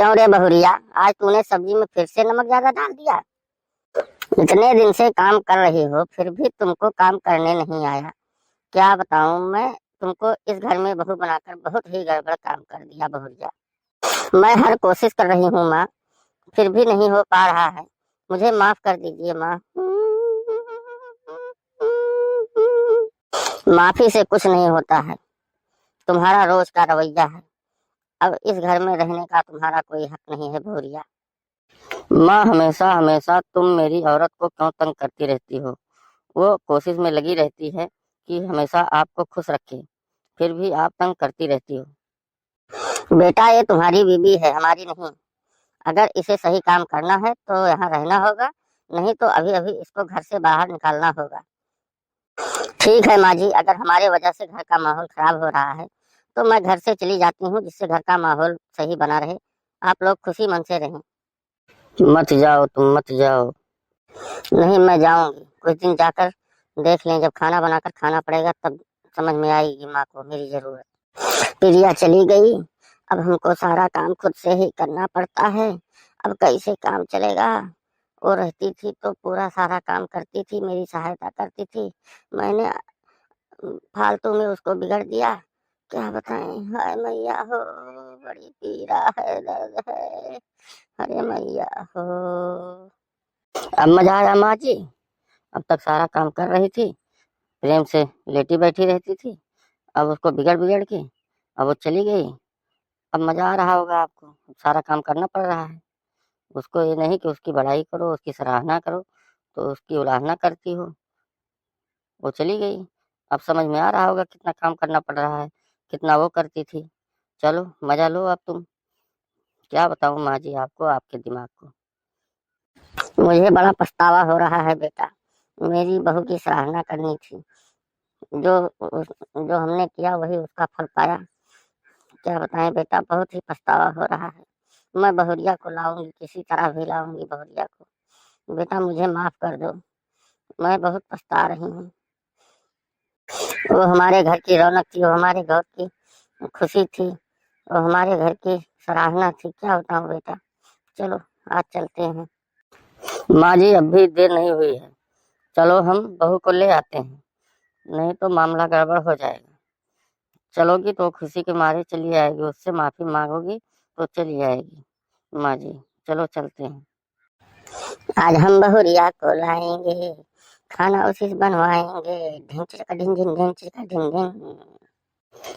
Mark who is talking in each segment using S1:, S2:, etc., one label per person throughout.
S1: क्यों रे बहुरिया, आज तूने सब्जी में फिर से नमक ज्यादा डाल दिया। इतने दिन से काम कर रही हो फिर भी तुमको काम करने नहीं आया। क्या बताऊं मैं तुमको, इस घर में बहू बनाकर बहुत ही गड़बड़ काम कर दिया बहुरिया। मैं हर कोशिश कर रही हूँ माँ, फिर भी नहीं हो पा रहा है। मुझे माफ कर दीजिए माँ। माफी से कुछ नहीं होता है, तुम्हारा रोज का रवैया है। अब इस घर में रहने का तुम्हारा कोई हक नहीं है बहुरिया। माँ, हमेशा हमेशा तुम मेरी औरत को क्यों तंग करती रहती हो। वो कोशिश में लगी रहती है कि हमेशा आपको खुश रखे, फिर भी आप तंग करती रहती हो। बेटा, ये तुम्हारी बीवी है, हमारी नहीं। अगर इसे सही काम करना है तो यहाँ रहना होगा, नहीं तो अभी अभी इसको घर से बाहर निकालना होगा। ठीक है माँ जी, अगर हमारे वजह से घर का माहौल खराब हो रहा है तो मैं घर से चली जाती हूँ, जिससे घर का माहौल सही बना रहे, आप लोग खुशी मन से रहें। मत जाओ, तुम मत जाओ। नहीं, मैं जाऊंगी। कुछ दिन जाकर देख लें, जब खाना बनाकर खाना पड़ेगा तब समझ में आएगी माँ को मेरी जरूरत। प्रिया चली गई, अब हमको सारा काम खुद से ही करना पड़ता है। अब कैसे काम चलेगा। वो रहती थी तो पूरा सारा काम करती थी, मेरी सहायता करती थी। मैंने फालतू में उसको बिगड़ दिया। क्या बताएं, हाय मैया हो, बड़ी पीड़ा है, दर्द है। अरे मैया हो। अब मजा आया माँ जी। अब तक सारा काम कर रही थी, प्रेम से लेटी बैठी रहती थी, अब उसको बिगड़ बिगड़ के अब वो चली गई। अब मजा आ रहा होगा आपको, सारा काम करना पड़ रहा है। उसको ये नहीं कि उसकी बड़ाई करो, उसकी सराहना करो, तो उसकी उलाहना करती हो। वो चली गई, अब समझ में आ रहा होगा कितना काम करना पड़ रहा है, कितना वो करती थी। चलो मजा लो अब तुम। क्या बताऊं माँ जी आपको, आपके दिमाग को। मुझे बड़ा पछतावा हो रहा है बेटा, मेरी बहू की सराहना करनी थी। जो जो हमने किया वही उसका फल पाया। क्या बताएं बेटा, बहुत ही पछतावा हो रहा है। मैं बहुरिया को लाऊंगी, किसी तरह भी लाऊंगी बहुरिया को। बेटा मुझे माफ कर दो, मैं बहुत पछता रही हूँ। वो हमारे घर की रौनक थी, वो हमारे घर की खुशी थी, वो हमारे घर की सराहना थी। क्या बताऊं बेटा, चलो आज चलते हैं। माँ जी, अब भी देर नहीं हुई है, चलो हम बहू को ले आते हैं, नहीं तो मामला गड़बड़ हो जाएगा। चलोगी तो खुशी के मारे चली आएगी, उससे माफी मांगोगी तो चली आएगी। माँ जी चलो चलते हैं। आज हम बहुरिया को लाएंगे, खाना उसी से बनवाएंगे। ढिंग चिका ढिंग ढिंग ढिंग चिका ढिंग ढिंग।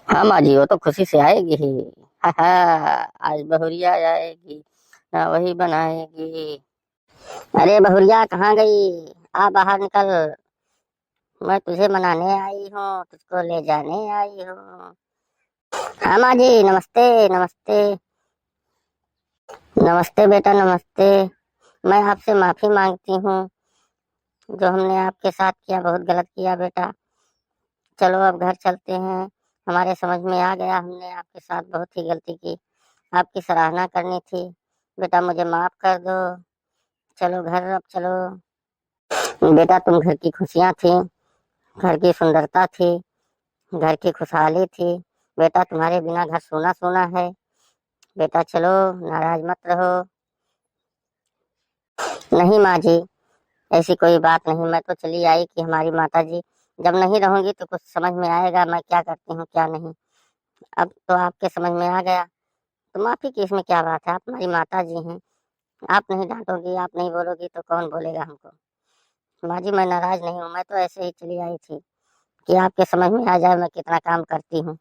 S1: हाँ माँ जी, वो तो खुशी से आएगी ही। हा हा, आज बहुरिया आएगी ना, वही बनाएगी। अरे बहुरिया कहाँ गई, आ बाहर निकल। मैं तुझे मनाने आई हूँ, तुझको ले जाने आई हूँ। हाँ माँ जी, नमस्ते नमस्ते। नमस्ते बेटा नमस्ते। मैं आपसे माफी मांगती हूँ, जो हमने आपके साथ किया बहुत गलत किया बेटा। चलो अब घर चलते हैं, हमारे समझ में आ गया हमने आपके साथ बहुत ही गलती की। आपकी सराहना करनी थी, बेटा मुझे माफ कर दो। चलो घर अब चलो। बेटा तुम घर की खुशियाँ थी, घर की सुंदरता थी, घर की खुशहाली थी। बेटा तुम्हारे बिना घर सूना सूना है। बेटा चलो, नाराज मत रहो। नहीं माँ जी, ऐसी कोई बात नहीं। मैं तो चली आई कि हमारी माता जी जब नहीं रहूंगी तो कुछ समझ में आएगा मैं क्या करती हूँ क्या नहीं। अब तो आपके समझ में आ गया, तो माफी की इसमें क्या बात है। आप हमारी माता जी हैं, आप नहीं डांटोगी, आप नहीं बोलोगी तो कौन बोलेगा हमको। माँ जी मैं नाराज नहीं हूँ, मैं तो ऐसे ही चली आई थी कि आपके समझ में आ जाए मैं कितना काम करती हूँ।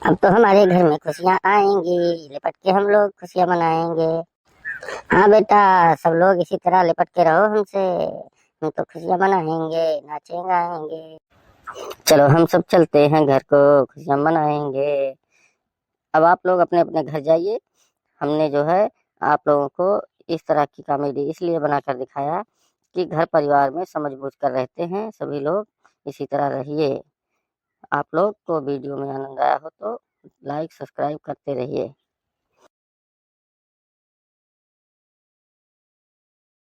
S1: अब तो हमारे घर में खुशियाँ आएंगी, लिपट के हम लोग खुशियाँ मनाएंगे। हाँ बेटा, सब लोग इसी तरह लिपट के रहो हमसे, हम तो खुशियाँ मनाएंगे, नाचेंगे गाएंगे। चलो हम सब चलते हैं घर को, खुशियाँ मनाएंगे। अब आप लोग अपने अपने घर जाइए। हमने जो है आप लोगों को इस तरह की कॉमेडी इसलिए बनाकर दिखाया कि घर परिवार में समझ बूझ कर रहते हैं सभी लोग, इसी तरह रहिए। आप लोग को वीडियो में आनंद आया हो तो लाइक सब्सक्राइब करते रहिए।